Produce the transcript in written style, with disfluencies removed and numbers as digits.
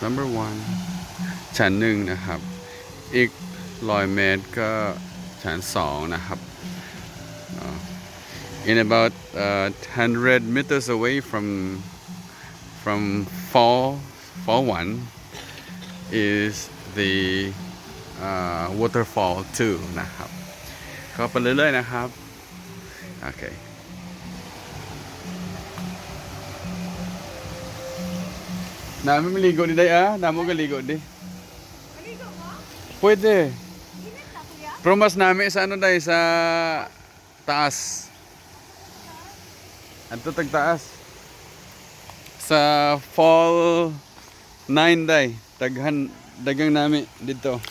number 1 ชั้น1นะครับอีก100 เมตรก็ชั้น2นะครับin about 100 meters away from fall 1 is the waterfall 2นะครับก็ไปเรื่อยๆนะครับโอเคnamin maligo di day namo galigo di maligo mo pwede init na kuya pero mas nami sa ano day sa taas adto tag taas sa fall 9 day dagang nami dito